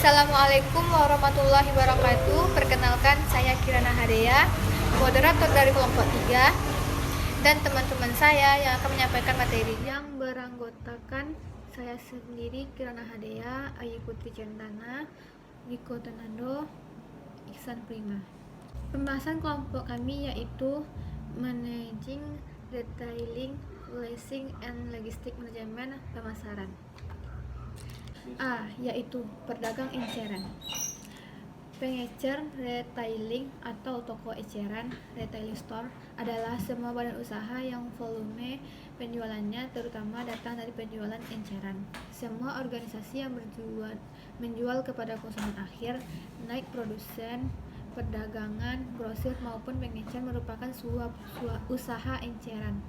Assalamualaikum warahmatullahi wabarakatuh. Perkenalkan, saya Kirana Hadea, moderator dari kelompok 3, dan teman-teman saya yang akan menyampaikan materi yang beranggotakan saya sendiri, Kirana Hadea, Ayu Putri Cendana, Niko Tenando, Iksan Prima. Pembahasan kelompok kami yaitu Managing, Retailing, Leasing, and Logistic Management Pemasaran. A. Yaitu pedagang eceran. Pengecer retailing atau toko eceran, retailing store, adalah semua badan usaha yang volume penjualannya terutama datang dari penjualan eceran. Semua organisasi yang menjual kepada konsumen akhir, naik produsen, perdagangan, grosir maupun pengecer merupakan sebuah usaha eceran.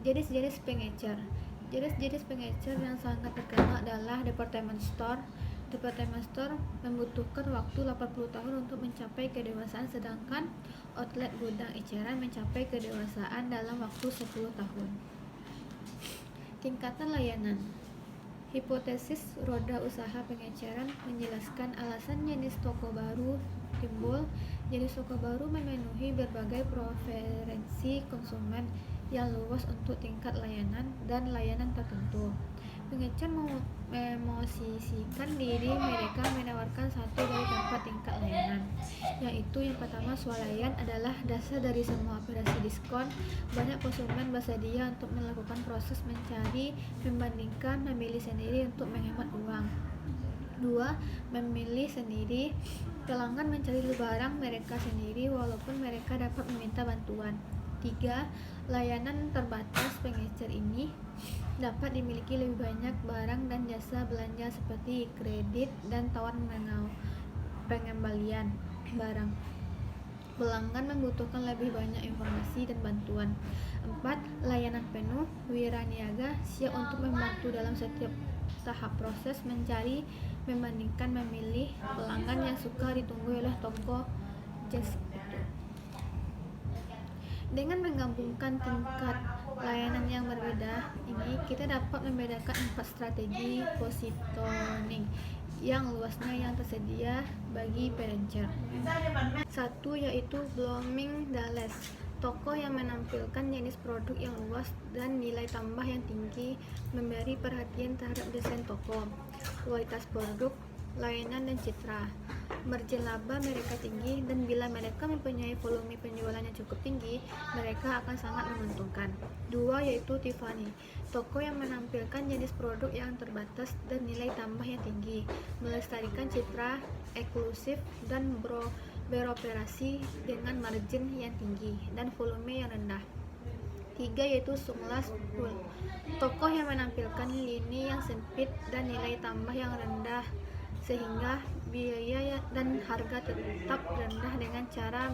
Jenis-jenis pengecer. Jenis-jenis pengecer yang sangat terkenal adalah department store. Department store membutuhkan waktu 80 tahun untuk mencapai kedewasaan, sedangkan outlet gudang eceran mencapai kedewasaan dalam waktu 10 tahun. Tingkatan layanan. Hipotesis roda usaha pengeceran menjelaskan alasan jenis toko baru timbul. Jenis toko baru memenuhi berbagai preferensi konsumen yang luas untuk tingkat layanan dan layanan tertentu. Pengecer memosisikan diri mereka menawarkan satu dari tempat tingkat layanan, yaitu yang pertama, swalayan adalah dasar dari semua operasi diskon. Banyak konsumen bersedia untuk melakukan proses mencari, membandingkan, memilih sendiri untuk menghemat uang. 2. Memilih sendiri. Pelanggan mencari barang mereka sendiri walaupun mereka dapat meminta bantuan. 3. Layanan terbatas. Pengecer ini dapat dimiliki lebih banyak barang dan jasa belanja seperti kredit dan tawaran pengembalian barang. Pelanggan membutuhkan lebih banyak informasi dan bantuan. 4. Layanan penuh. Wiraniaga siap untuk membantu dalam setiap tahap proses mencari, membandingkan, memilih. Pelanggan yang suka ditunggu oleh toko jasa itu. Dengan menggabungkan tingkat layanan yang berbeda ini, kita dapat membedakan 4 strategi positioning yang luasnya yang tersedia bagi pengecer. 1. Yaitu Bloomingdale's, toko yang menampilkan jenis produk yang luas dan nilai tambah yang tinggi, memberi perhatian terhadap desain toko, kualitas produk, layanan, dan citra. Margin laba mereka tinggi, dan bila mereka mempunyai volume penjualan yang cukup tinggi, mereka akan sangat menguntungkan. 2. Yaitu Tiffany, toko yang menampilkan jenis produk yang terbatas dan nilai tambah yang tinggi, melestarikan citra eksklusif, dan beroperasi dengan margin yang tinggi dan volume yang rendah. 3. Yaitu Sunglass Hut, toko yang menampilkan lini yang sempit dan nilai tambah yang rendah sehingga biaya dan harga tetap rendah dengan cara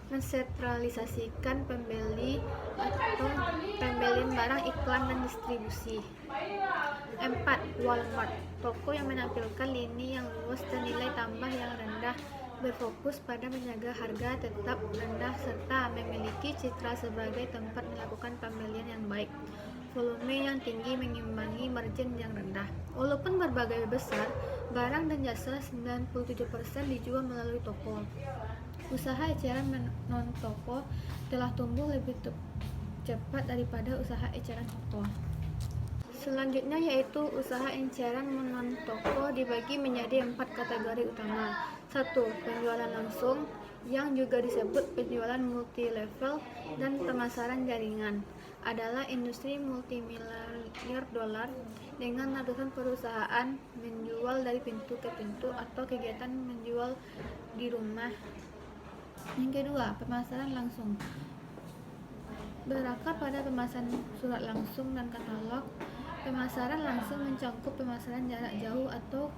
mensentralisasikan pembelian barang, iklan, dan distribusi. 4. Walmart, toko yang menampilkan lini yang luas dan nilai tambah yang rendah, berfokus pada menjaga harga tetap rendah serta memiliki citra sebagai tempat melakukan pembelian yang baik. Volume yang tinggi mengimbangi margin yang rendah. Walaupun berbagai besar, barang dan jasa 97% dijual melalui toko. Usaha eceran non-toko telah tumbuh lebih cepat daripada usaha eceran toko. Selanjutnya yaitu usaha eceran non-toko dibagi menjadi 4 kategori utama. 1. Penjualan langsung, yang juga disebut penjualan multi-level dan pemasaran jaringan, adalah industri multimiliar dolar dengan ratusan perusahaan menjual dari pintu ke pintu atau kegiatan menjual di rumah. Yang kedua, pemasaran langsung, berakar pada pemasaran surat langsung dan katalog. Pemasaran langsung mencakup pemasaran jarak jauh atau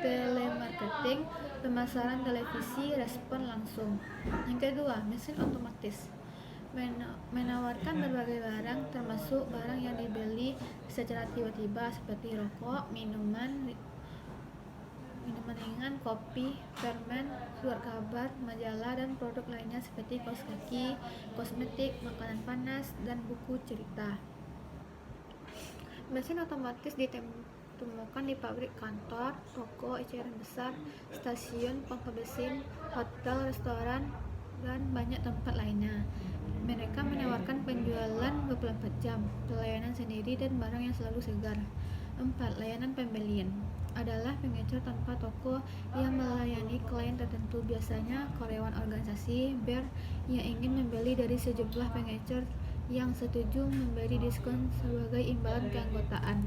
telemarketing, pemasaran televisi, respon langsung. Yang kedua, mesin otomatis, menawarkan berbagai barang termasuk barang yang dibeli secara tiba-tiba seperti rokok, minuman ringan, kopi, permen, surat kabar, majalah, dan produk lainnya seperti kaos kaki, kosmetik, makanan panas, dan buku cerita. Mesin otomatis ditemukan di pabrik, kantor, toko, eceran besar, stasiun, pompa bensin, hotel, restoran, dan banyak tempat lainnya. Mereka menawarkan penjualan 24 jam, pelayanan sendiri, dan barang yang selalu segar. 4. Layanan pembelian adalah pengecer tanpa toko yang melayani klien tertentu, biasanya karyawan organisasi, bar yang ingin membeli dari sejumlah pengecer yang setuju memberi diskon sebagai imbalan keanggotaan.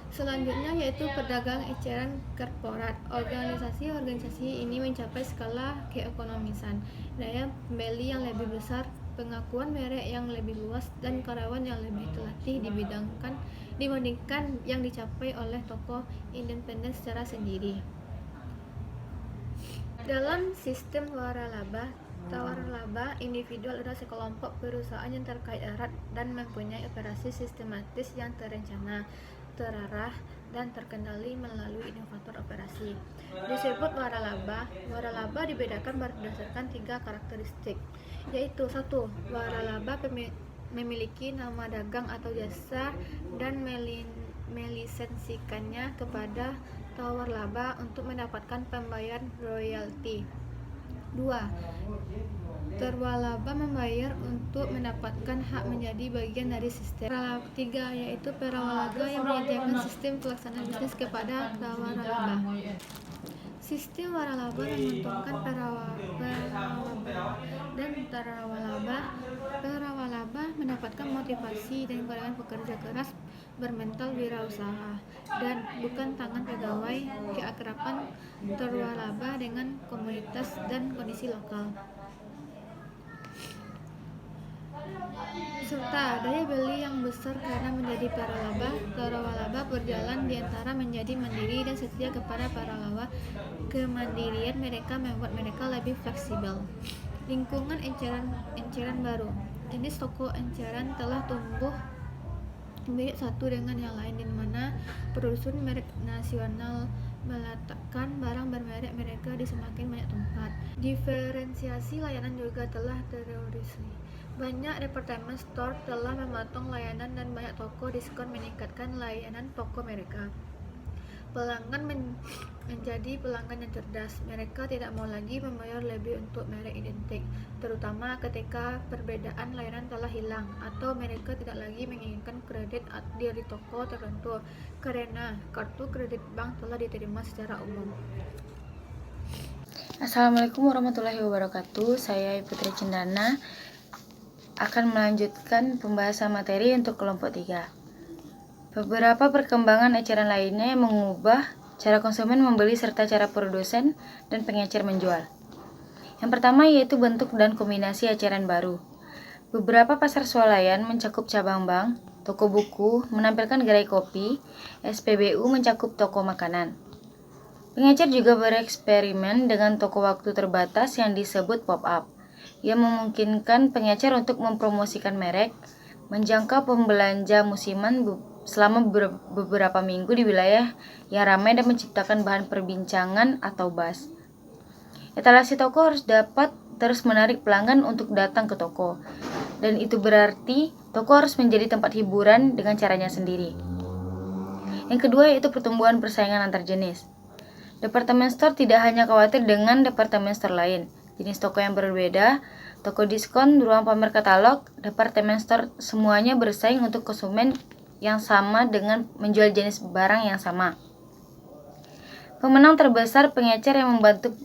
Selanjutnya yaitu pedagang eceran korporat. Organisasi ini mencapai skala keekonomisan, daya pembeli yang lebih besar, pengakuan merek yang lebih luas, dan karyawan yang lebih terlatih dibandingkan yang dicapai oleh toko independen secara sendiri. Dalam sistem waralaba, tawarlaba individual adalah sekelompok perusahaan yang terkait erat dan mempunyai operasi sistematis yang terencana, terarah, dan terkendali melalui inovator operasi. Disebut waralaba. Waralaba dibedakan berdasarkan 3 karakteristik, yaitu 1. Waralaba memiliki nama dagang atau jasa dan melisensikannya kepada tawarlaba untuk mendapatkan pembayaran royalti. 2. Terwalaba membayar untuk mendapatkan hak menjadi bagian dari sistem. 3. Yaitu perawalaba yang menyediakan sistem pelaksanaan bisnis kepada tawarlaba. Sistem waralaba menguntungkan perawalaba dan tawarlaba. Perawalaba mendapatkan motivasi dan keadaan pekerja keras bermental wirausaha dan bukan tangan pegawai, keakraban terwalaba dengan komunitas dan kondisi lokal, serta daya beli yang besar karena menjadi tawarlaba berjalan di antara menjadi mandiri dan setia kepada tawarlaba. Kemandirian mereka membuat mereka lebih fleksibel. Lingkungan eceran baru. Jenis toko eceran telah tumbuh mirip satu dengan yang lain, di mana produsen merek nasional meletakkan barang bermerek mereka di semakin banyak tempat. Diferensiasi layanan juga telah terrealisasi. Banyak department store telah memotong layanan dan banyak toko diskon meningkatkan layanan toko mereka. Pelanggan menjadi pelanggan yang cerdas. Mereka tidak mau lagi membayar lebih untuk merek identik, terutama ketika perbedaan layanan telah hilang, atau mereka tidak lagi menginginkan kredit dari toko tertentu karena kartu kredit bank telah diterima secara umum. Assalamualaikum warahmatullahi wabarakatuh. Saya Putri Cendana akan melanjutkan pembahasan materi untuk kelompok 3. Beberapa perkembangan eceran lainnya yang mengubah cara konsumen membeli serta cara produsen dan pengecer menjual. Yang pertama yaitu bentuk dan kombinasi eceran baru. Beberapa pasar swalayan mencakup cabang bank, toko buku, menampilkan gerai kopi, SPBU mencakup toko makanan. Pengecer juga bereksperimen dengan toko waktu terbatas yang disebut pop-up, yang memungkinkan pengecer untuk mempromosikan merek, menjangkau pembelanja musiman selama beberapa minggu di wilayah yang ramai dan menciptakan bahan perbincangan atau buzz. Etalase toko harus dapat terus menarik pelanggan untuk datang ke toko, dan itu berarti toko harus menjadi tempat hiburan dengan caranya sendiri. Yang kedua yaitu pertumbuhan persaingan antar jenis. Department store tidak hanya khawatir dengan department store lain. Jenis toko yang berbeda, toko diskon, ruang pamer katalog, department store semuanya bersaing untuk konsumen yang sama dengan menjual jenis barang yang sama. Pemenang terbesar pengecer yang membantu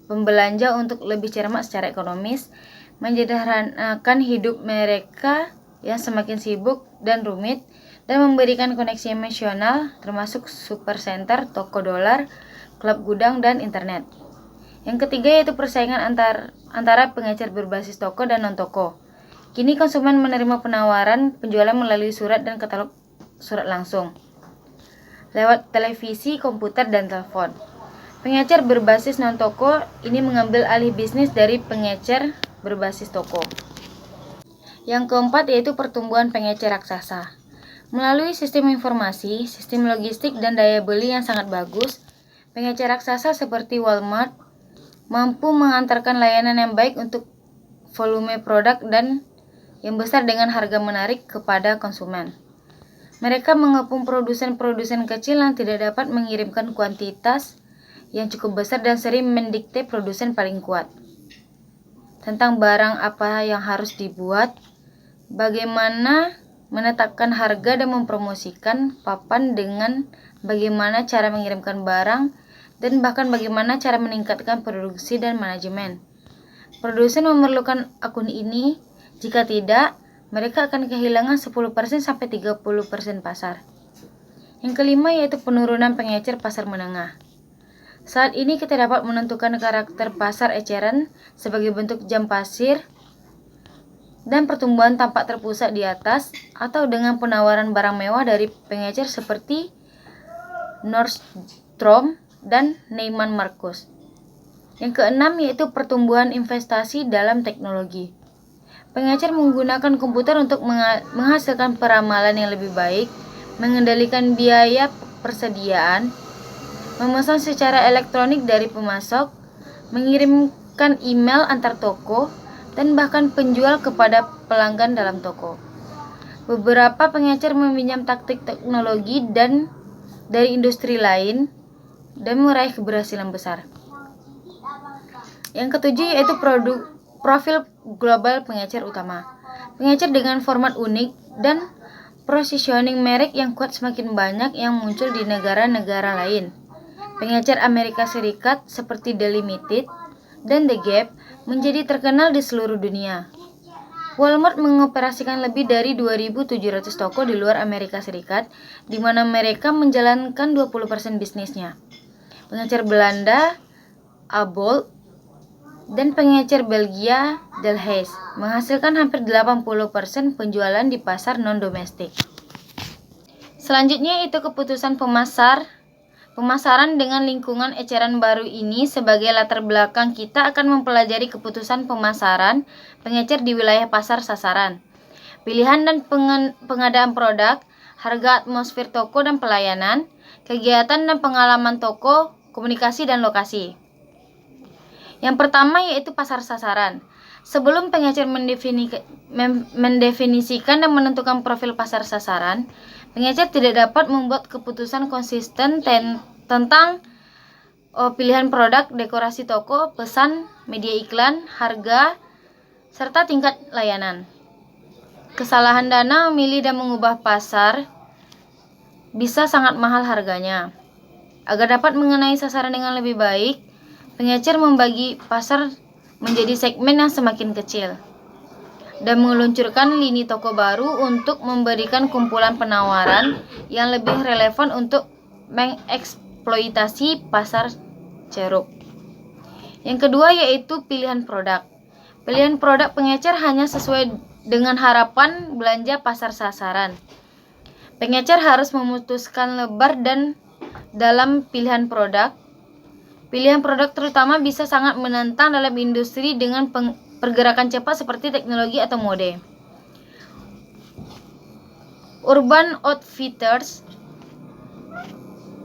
pembelanja untuk lebih cermat secara ekonomis, menyederhanakan hidup mereka yang semakin sibuk dan rumit, dan memberikan koneksi emosional termasuk supercenter, toko dolar, klub gudang, dan internet. Yang ketiga yaitu persaingan antara pengecer berbasis toko dan non-toko. Kini konsumen menerima penawaran penjualan melalui surat dan katalog surat langsung, lewat televisi, komputer, dan telepon. Pengecer berbasis non-toko ini mengambil alih bisnis dari pengecer berbasis toko. Yang keempat yaitu pertumbuhan pengecer raksasa. Melalui sistem informasi, sistem logistik, dan daya beli yang sangat bagus, pengecer raksasa seperti Walmart mampu mengantarkan layanan yang baik untuk volume produk dan yang besar dengan harga menarik kepada konsumen. Mereka mengepung produsen-produsen kecil yang tidak dapat mengirimkan kuantitas yang cukup besar dan sering mendikte produsen paling kuat tentang barang apa yang harus dibuat, bagaimana menetapkan harga dan mempromosikan papan dengan bagaimana cara mengirimkan barang, dan bahkan bagaimana cara meningkatkan produksi dan manajemen. Produsen memerlukan akun ini, jika tidak, mereka akan kehilangan 10% sampai 30% pasar. Yang kelima yaitu penurunan pengecer pasar menengah. Saat ini kita dapat menentukan karakter pasar eceran sebagai bentuk jam pasir dan pertumbuhan tampak terpusat di atas atau dengan penawaran barang mewah dari pengecer seperti Nordstrom dan Neiman Marcus. Yang keenam yaitu pertumbuhan investasi dalam teknologi. Pengecer menggunakan komputer untuk menghasilkan peramalan yang lebih baik, mengendalikan biaya persediaan, memesan secara elektronik dari pemasok, mengirimkan email antar toko, dan bahkan penjual kepada pelanggan dalam toko. Beberapa pengecer meminjam taktik teknologi dan dari industri lain dan meraih keberhasilan besar. Yang ketujuh yaitu profil global pengecer utama. Pengecer dengan format unik dan positioning merek yang kuat semakin banyak yang muncul di negara-negara lain. Pengecer Amerika Serikat seperti The Limited dan The Gap menjadi terkenal di seluruh dunia. Walmart mengoperasikan lebih dari 2.700 toko di luar Amerika Serikat, di mana mereka menjalankan 20% bisnisnya. Pengecer Belanda, Ahold, dan pengecer Belgia, Delhaize, menghasilkan hampir 80% penjualan di pasar non-domestik. Selanjutnya itu keputusan pemasaran dengan lingkungan eceran baru ini sebagai latar belakang kita akan mempelajari keputusan pemasaran pengecer di wilayah pasar sasaran, pilihan dan pengadaan produk, harga atmosfer toko dan pelayanan, kegiatan dan pengalaman toko, komunikasi dan lokasi. Yang pertama yaitu pasar sasaran. Sebelum pengecer mendefinisikan dan menentukan profil pasar sasaran, pengecer tidak dapat membuat keputusan konsisten tentang pilihan produk, dekorasi toko, pesan, media iklan, harga, serta tingkat layanan. Kesalahan dana memilih dan mengubah pasar bisa sangat mahal harganya. Agar dapat mengenai sasaran dengan lebih baik, pengecer membagi pasar menjadi segmen yang semakin kecil dan meluncurkan lini toko baru untuk memberikan kumpulan penawaran yang lebih relevan untuk mengeksploitasi pasar ceruk. Yang kedua yaitu pilihan produk. Pilihan produk pengecer hanya sesuai dengan harapan belanja pasar sasaran. Pengecer harus memutuskan lebar dan dalam pilihan produk. Pilihan produk terutama bisa sangat menantang dalam industri dengan pergerakan cepat seperti teknologi atau mode. Urban Outfitters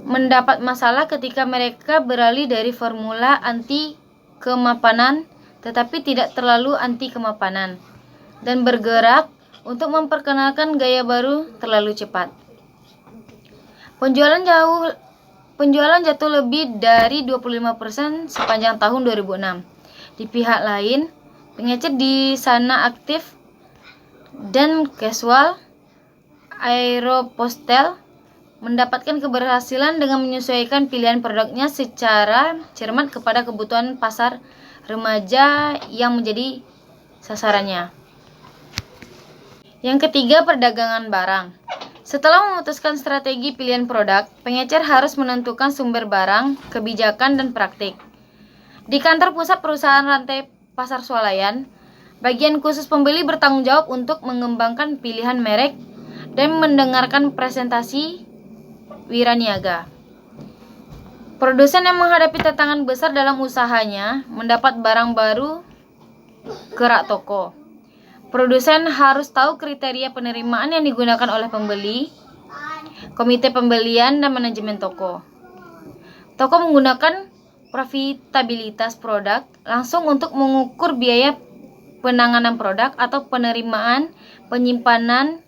mendapat masalah ketika mereka beralih dari formula anti kemapanan tetapi tidak terlalu anti kemapanan dan bergerak untuk memperkenalkan gaya baru terlalu cepat. Penjualan jatuh lebih dari 25% sepanjang tahun 2006. Di pihak lain, pengecer di sana aktif dan casual, Aeropostale mendapatkan keberhasilan dengan menyesuaikan pilihan produknya secara cermat kepada kebutuhan pasar remaja yang menjadi sasarannya. Yang ketiga, perdagangan barang. Setelah memutuskan strategi pilihan produk, pengecer harus menentukan sumber barang, kebijakan, dan praktik. Di kantor pusat perusahaan rantai pasar swalayan, bagian khusus pembeli bertanggung jawab untuk mengembangkan pilihan merek dan mendengarkan presentasi wiraniaga. Produsen yang menghadapi tantangan besar dalam usahanya mendapat barang baru kerak toko. Produsen harus tahu kriteria penerimaan yang digunakan oleh pembeli, komite pembelian, dan manajemen toko. Toko menggunakan profitabilitas produk langsung untuk mengukur biaya penanganan produk atau penerimaan, penyimpanan,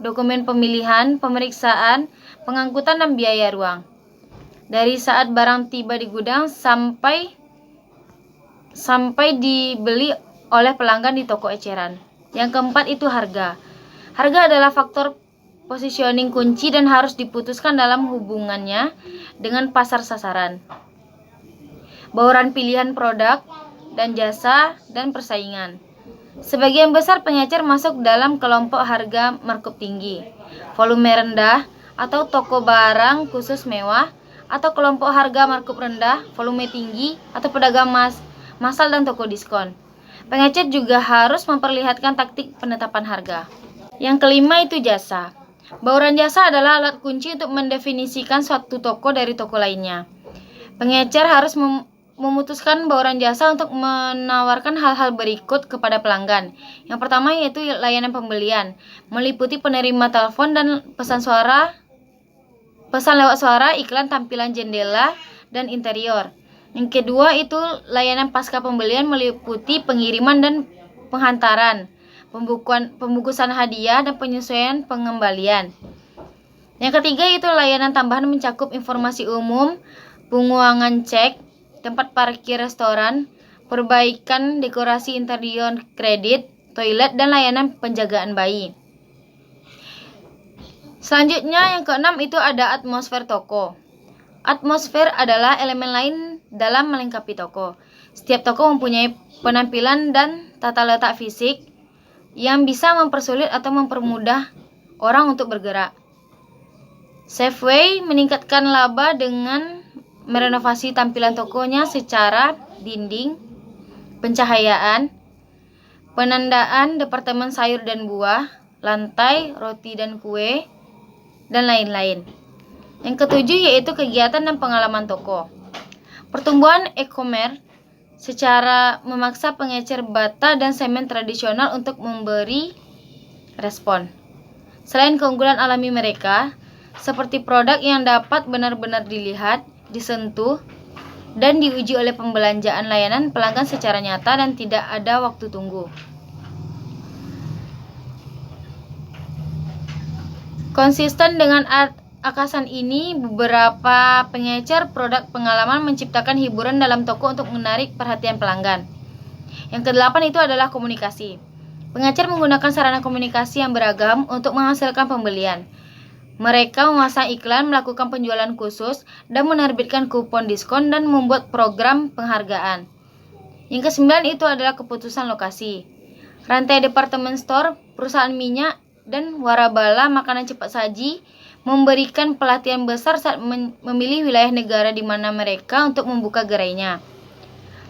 dokumen pemilihan, pemeriksaan, pengangkutan, dan biaya ruang. Dari saat barang tiba di gudang sampai dibeli oleh pelanggan di toko eceran. Yang keempat itu harga. Harga adalah faktor positioning kunci dan harus diputuskan dalam hubungannya dengan pasar sasaran. Bauran pilihan produk dan jasa dan persaingan. Sebagian besar pengecer masuk dalam kelompok harga markup tinggi, volume rendah, atau toko barang khusus mewah, atau kelompok harga markup rendah, volume tinggi, atau pedagang massal dan toko diskon. Pengecer juga harus memperlihatkan taktik penetapan harga. Yang kelima itu jasa. Bauran jasa adalah alat kunci untuk mendefinisikan suatu toko dari toko lainnya. Pengecer harus memutuskan bauran jasa untuk menawarkan hal-hal berikut kepada pelanggan. Yang pertama yaitu layanan pembelian, meliputi penerima telepon dan pesan lewat suara, iklan, tampilan jendela, dan interior. Yang kedua itu layanan pasca pembelian, meliputi pengiriman dan penghantaran, pembungkusan hadiah, dan penyesuaian pengembalian. Yang ketiga itu layanan tambahan, mencakup informasi umum, penguangan cek, tempat parkir restoran, perbaikan dekorasi interior, kredit, toilet, dan layanan penjagaan bayi. Selanjutnya yang keenam itu ada atmosfer toko. Atmosfer adalah elemen lain dalam melengkapi toko. Setiap toko mempunyai penampilan dan tata letak fisik yang bisa mempersulit atau mempermudah orang untuk bergerak. Safeway meningkatkan laba dengan merenovasi tampilan tokonya secara dinding, pencahayaan, penandaan departemen sayur dan buah, lantai, roti dan kue, dan lain-lain. Yang ketujuh yaitu kegiatan dan pengalaman toko. Pertumbuhan e-commerce secara memaksa pengecer bata dan semen tradisional untuk memberi respon. Selain keunggulan alami mereka, seperti produk yang dapat benar-benar dilihat, disentuh, dan diuji oleh pembelanjaan layanan pelanggan secara nyata dan tidak ada waktu tunggu. Konsisten dengan akasan ini, beberapa pengecer produk pengalaman menciptakan hiburan dalam toko untuk menarik perhatian pelanggan. Yang kedelapan itu adalah komunikasi. Pengecer menggunakan sarana komunikasi yang beragam untuk menghasilkan pembelian. Mereka memasang iklan, melakukan penjualan khusus, dan menerbitkan kupon diskon dan membuat program penghargaan. Yang kesembilan itu adalah keputusan lokasi. Rantai departemen store, perusahaan minyak, dan warabala makanan cepat saji memberikan pelatihan besar saat memilih wilayah negara di mana mereka untuk membuka gerainya.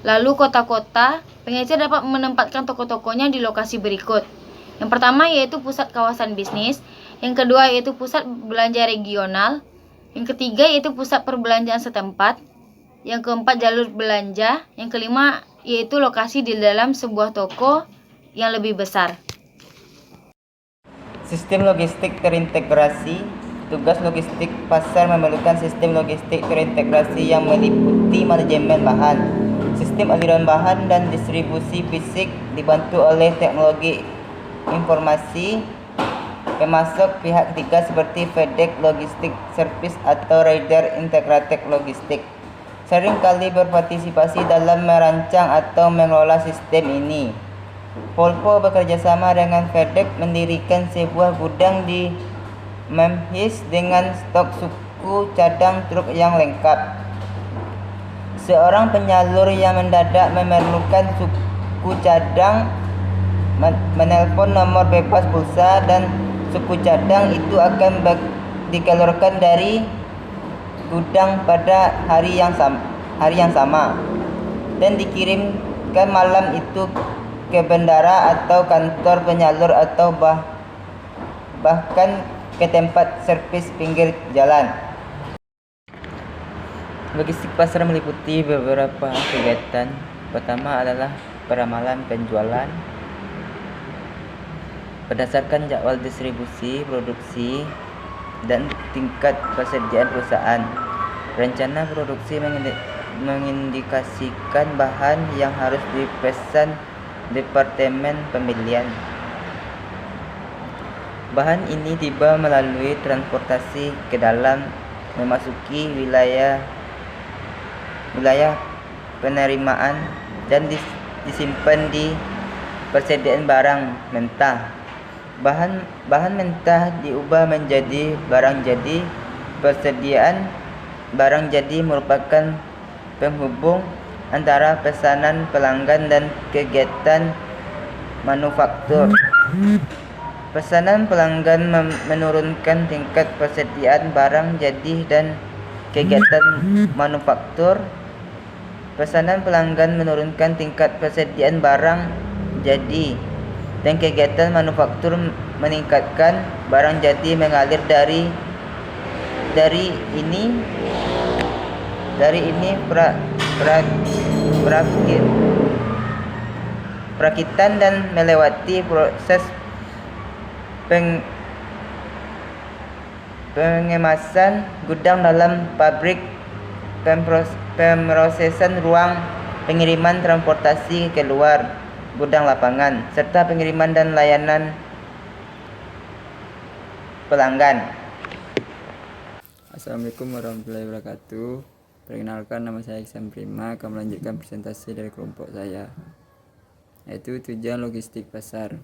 Lalu kota-kota, pengecer dapat menempatkan toko-tokonya di lokasi berikut. Yang pertama yaitu pusat kawasan bisnis, yang kedua yaitu pusat belanja regional, yang ketiga yaitu pusat perbelanjaan setempat, yang keempat jalur belanja, yang kelima yaitu lokasi di dalam sebuah toko yang lebih besar. Sistem logistik terintegrasi. Tugas logistik pasar memerlukan sistem logistik terintegrasi yang meliputi manajemen bahan, sistem aliran bahan, dan distribusi fisik dibantu oleh teknologi informasi pemasok pihak ketiga seperti FedEx Logistics Service atau Ryder Integrated Logistics. Seringkali berpartisipasi dalam merancang atau mengelola sistem ini. Volvo bekerjasama dengan FedEx mendirikan sebuah gudang di Memphis dengan stok suku cadang truk yang lengkap. Seorang penyalur yang mendadak memerlukan suku cadang menelpon nomor bebas pulsa dan suku cadang itu akan dikeluarkan dari gudang pada hari yang sama dan dikirimkan malam itu ke bandara atau kantor penyalur atau bahkan ke tempat servis pinggir jalan. Logistik pasar meliputi beberapa kegiatan. Pertama adalah peramalan penjualan berdasarkan jadwal distribusi, produksi, dan tingkat persediaan perusahaan. Rencana produksi mengindikasikan bahan yang harus dipesan departemen pembelian. Bahan ini tiba melalui transportasi ke dalam memasuki wilayah penerimaan dan disimpan di persediaan barang mentah. Bahan mentah diubah menjadi barang jadi. Persediaan barang jadi merupakan penghubung antara pesanan pelanggan dan kegiatan manufaktur. Pesanan pelanggan menurunkan tingkat persediaan barang jadi dan kegiatan manufaktur. Pesanan pelanggan menurunkan tingkat persediaan barang jadi dan kegiatan manufaktur meningkatkan barang jadi mengalir dari ini perakitan dan melewati proses pengemasan gudang dalam pabrik, pemrosesan ruang pengiriman, transportasi keluar gudang lapangan, serta pengiriman dan layanan pelanggan. Assalamualaikum warahmatullahi wabarakatuh. Perkenalkan, nama saya Iksan Prima, akan melanjutkan presentasi dari kelompok saya, yaitu tujuan logistik pasar.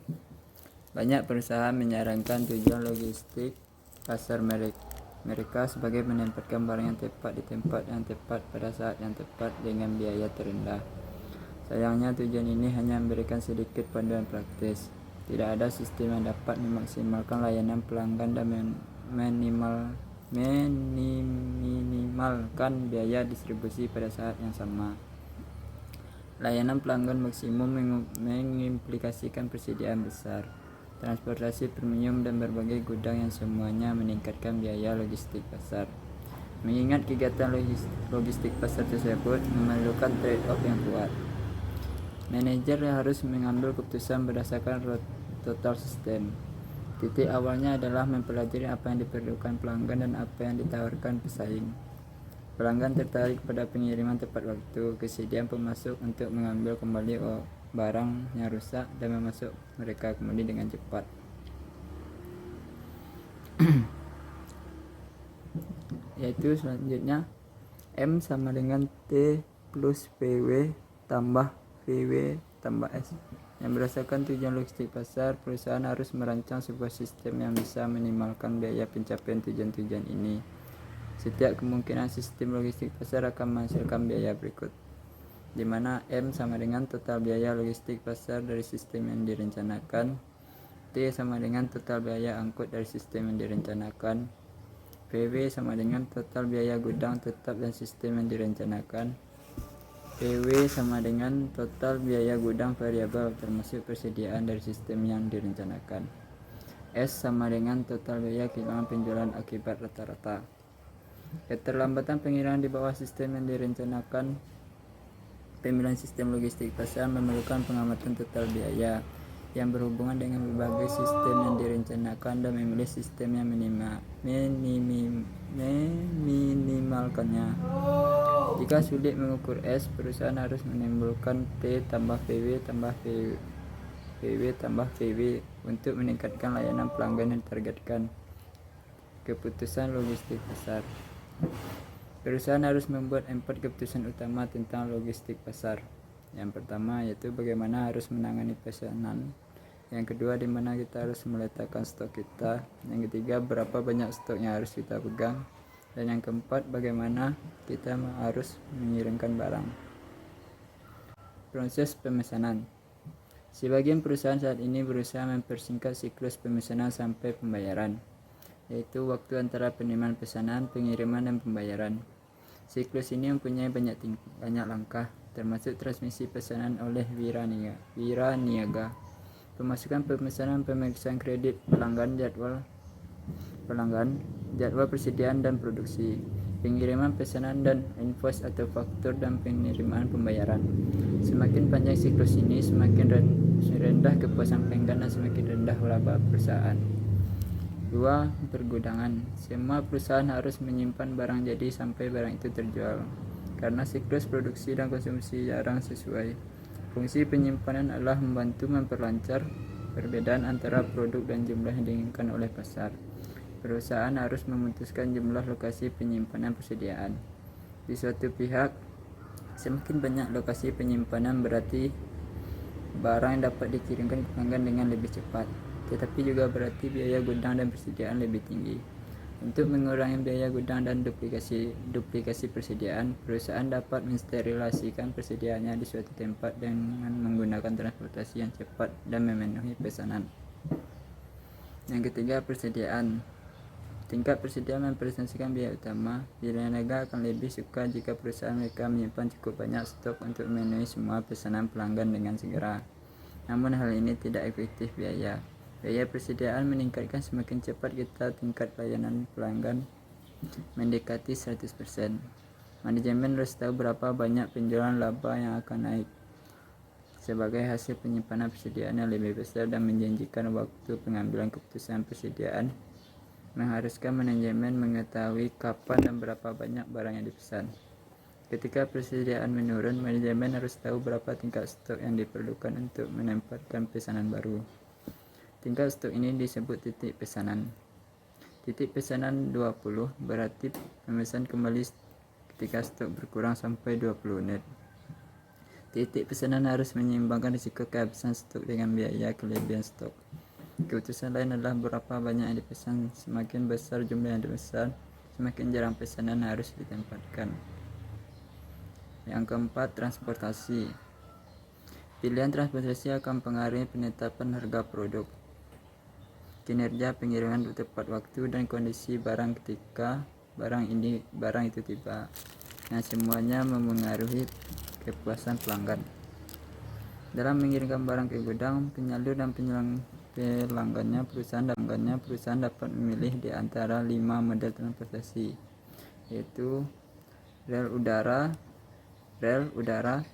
Banyak perusahaan menyarankan tujuan logistik pasar mereka sebagai menempatkan barang yang tepat di tempat yang tepat pada saat yang tepat dengan biaya terendah. Sayangnya tujuan ini hanya memberikan sedikit panduan praktis. Tidak ada sistem yang dapat memaksimalkan layanan pelanggan dan meminimalkan biaya distribusi pada saat yang sama. Layanan pelanggan maksimum mengimplikasikan persediaan besar, transportasi premium, dan berbagai gudang yang semuanya meningkatkan biaya logistik pasar. Mengingat kegiatan logistik pasar tersebut memerlukan trade-off yang kuat, manajer harus mengambil keputusan berdasarkan total system. Titik awalnya adalah mempelajari apa yang diperlukan pelanggan dan apa yang ditawarkan pesaing. Pelanggan tertarik pada pengiriman tepat waktu, kesediaan pemasok untuk mengambil kembali barang yang rusak, dan memasuk mereka kembali dengan cepat. Yaitu selanjutnya M sama dengan T plus PW tambah VW tambah S. Yang berdasarkan tujuan logistik pasar, perusahaan harus merancang sebuah sistem yang bisa minimalkan biaya pencapaian tujuan-tujuan ini. Setiap kemungkinan sistem logistik pasar akan menghasilkan biaya berikut, di mana M sama dengan total biaya logistik pasar dari sistem yang direncanakan, T sama dengan total biaya angkut dari sistem yang direncanakan, PW sama dengan total biaya gudang tetap dan sistem yang direncanakan, PW sama dengan total biaya gudang variabel termasuk persediaan dari sistem yang direncanakan, S sama dengan total biaya kehilangan penjualan akibat rata-rata. Keterlambatan pengiriman di bawah sistem yang direncanakan. Pemilihan sistem logistik pasar memerlukan pengamatan total biaya yang berhubungan dengan berbagai sistem yang direncanakan dan memilih sistem yang meminimalkannya. Jika sulit mengukur S, perusahaan harus menimbulkan T tambah PW tambah PW tambah PW untuk meningkatkan layanan pelanggan yang ditargetkan. Keputusan logistik pasar. Perusahaan harus membuat 4 keputusan utama tentang logistik pasar. Yang pertama yaitu bagaimana harus menangani pesanan. Yang kedua, di mana kita harus meletakkan stok kita. Yang ketiga, berapa banyak stok yang harus kita pegang. Dan yang keempat, bagaimana kita harus mengirimkan barang. Proses pemesanan. Sebagian perusahaan saat ini berusaha mempersingkat siklus pemesanan sampai pembayaran, yaitu waktu antara penerimaan pesanan, pengiriman, dan pembayaran. Siklus ini mempunyai banyak langkah, termasuk transmisi pesanan oleh wira niaga, pemasukan pemesanan, pemeriksaan kredit pelanggan, jadwal persediaan dan produksi, pengiriman pesanan dan invoice atau faktur, dan penerimaan pembayaran. Semakin panjang siklus ini, semakin rendah kepuasan pelanggan dan semakin rendah laba perusahaan. 2. Pergudangan. Semua perusahaan harus menyimpan barang jadi sampai barang itu terjual, karena siklus produksi dan konsumsi jarang sesuai. Fungsi penyimpanan adalah membantu memperlancar perbedaan antara produk dan jumlah yang diinginkan oleh pasar. Perusahaan harus memutuskan jumlah lokasi penyimpanan persediaan. Di suatu pihak, semakin banyak lokasi penyimpanan berarti barang yang dapat dikirimkan ke pelanggan dengan lebih cepat, tetapi juga berarti biaya gudang dan persediaan lebih tinggi. Untuk mengurangi biaya gudang dan duplikasi persediaan, perusahaan dapat mensterilasikan persediaannya di suatu tempat dengan menggunakan transportasi yang cepat dan memenuhi pesanan. Yang ketiga, persediaan. Tingkat persediaan mempresentasikan biaya utama. Niaga akan lebih suka jika perusahaan mereka menyimpan cukup banyak stok untuk memenuhi semua pesanan pelanggan dengan segera. Namun hal ini tidak efektif biaya. Biaya persediaan meningkatkan semakin cepat kita tingkat layanan pelanggan mendekati 100%. Manajemen harus tahu berapa banyak penjualan laba yang akan naik sebagai hasil penyimpanan persediaan yang lebih besar dan menjanjikan waktu pengambilan keputusan persediaan. Mengharuskan manajemen mengetahui kapan dan berapa banyak barang yang dipesan. Ketika persediaan menurun, manajemen harus tahu berapa tingkat stok yang diperlukan untuk menempatkan pesanan baru. Tingkat stok ini disebut titik pesanan. Titik pesanan 20 berarti pemesan kembali ketika stok berkurang sampai 20 unit. Titik pesanan harus menyeimbangkan risiko kehabisan stok dengan biaya kelebihan stok. Keputusan lain adalah berapa banyak yang dipesan. Semakin besar jumlah yang dipesan, semakin jarang pesanan harus ditempatkan. Yang keempat, transportasi. Pilihan transportasi akan mempengaruhi penetapan harga produk, kinerja pengiriman tepat waktu, dan kondisi barang ketika barang itu tiba. Nah, semuanya memengaruhi kepuasan pelanggan. Dalam mengirimkan barang ke gudang, penyalur dan pelanggannya, perusahaan dapat memilih di antara 5 model transportasi, yaitu rel udara,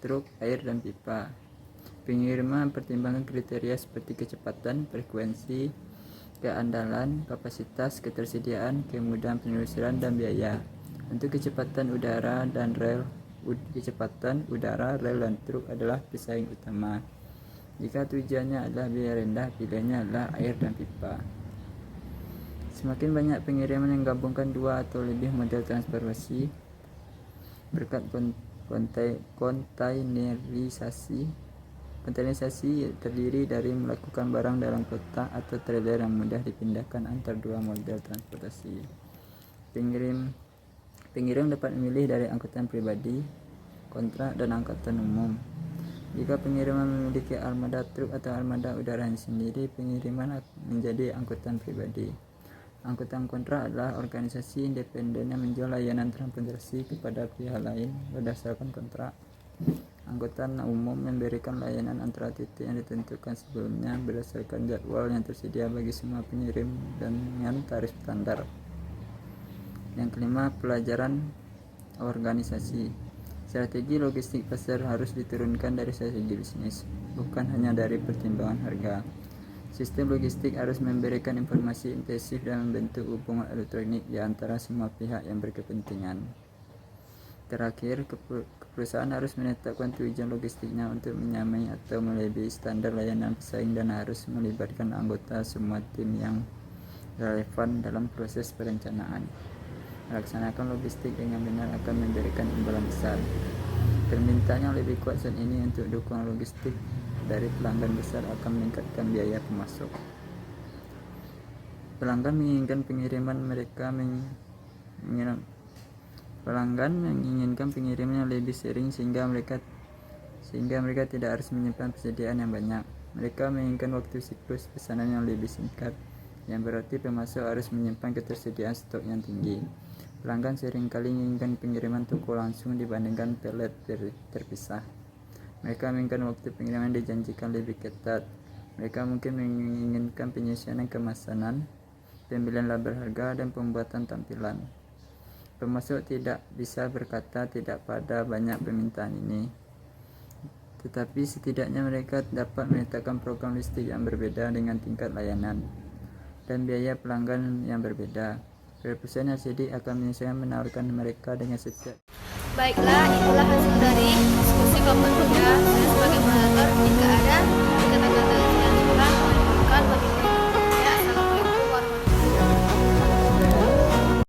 truk, air, dan pipa. Pengiriman mempertimbangkan kriteria seperti kecepatan, frekuensi, keandalan, kapasitas, ketersediaan, kemudahan penelusuran, dan biaya. Untuk kecepatan udara, rel, dan truk adalah pesaing utama. Jika tujuannya adalah biaya rendah, pilihannya adalah air dan pipa. Semakin banyak pengiriman yang menggabungkan 2 atau lebih model transportasi berkat kontainerisasi terdiri dari melakukan barang dalam kotak atau trailer yang mudah dipindahkan antar 2 model transportasi. Pengirim dapat memilih dari angkutan pribadi, kontrak, dan angkutan umum. Jika pengiriman memiliki armada truk atau armada udaranya sendiri, pengiriman menjadi angkutan pribadi. Angkutan kontrak adalah organisasi independen yang menjual layanan transportasi kepada pihak lain berdasarkan kontrak. Angkutan umum memberikan layanan antara titik yang ditentukan sebelumnya berdasarkan jadwal yang tersedia bagi semua pengirim dan dengan tarif standar. Yang kelima, pelajaran organisasi. Strategi logistik pasar harus diturunkan dari strategi bisnis, bukan hanya dari pertimbangan harga. Sistem logistik harus memberikan informasi intensif dan membentuk hubungan elektronik di antara semua pihak yang berkepentingan. Terakhir, perusahaan harus menetapkan tujuan logistiknya untuk menyamai atau melebihi standar layanan pesaing dan harus melibatkan anggota semua tim yang relevan dalam proses perencanaan. Melaksanakan logistik dengan benar akan memberikan imbalan besar. Permintaan yang lebih kuat saat ini untuk dukungan logistik dari pelanggan besar akan meningkatkan biaya pemasok. Pelanggan menginginkan pengiriman yang lebih sering sehingga mereka tidak harus menyimpan persediaan yang banyak. Mereka menginginkan waktu siklus pesanan yang lebih singkat, yang berarti pemasok harus menyimpan ketersediaan stok yang tinggi. Pelanggan seringkali menginginkan pengiriman toko langsung dibandingkan pelet terpisah. Mereka menginginkan waktu pengiriman dijanjikan lebih ketat. Mereka mungkin menginginkan penyesuaian kemasanan, pemilihan label harga, dan pembuatan tampilan. Pemasok tidak bisa berkata tidak pada banyak permintaan ini, tetapi setidaknya mereka dapat menetapkan program logistik yang berbeda dengan tingkat layanan dan biaya pelanggan yang berbeda. Perusahaan yang cerdik akan menyelesaikan menawarkan mereka dengan setiap. Baiklah, itulah hasil dari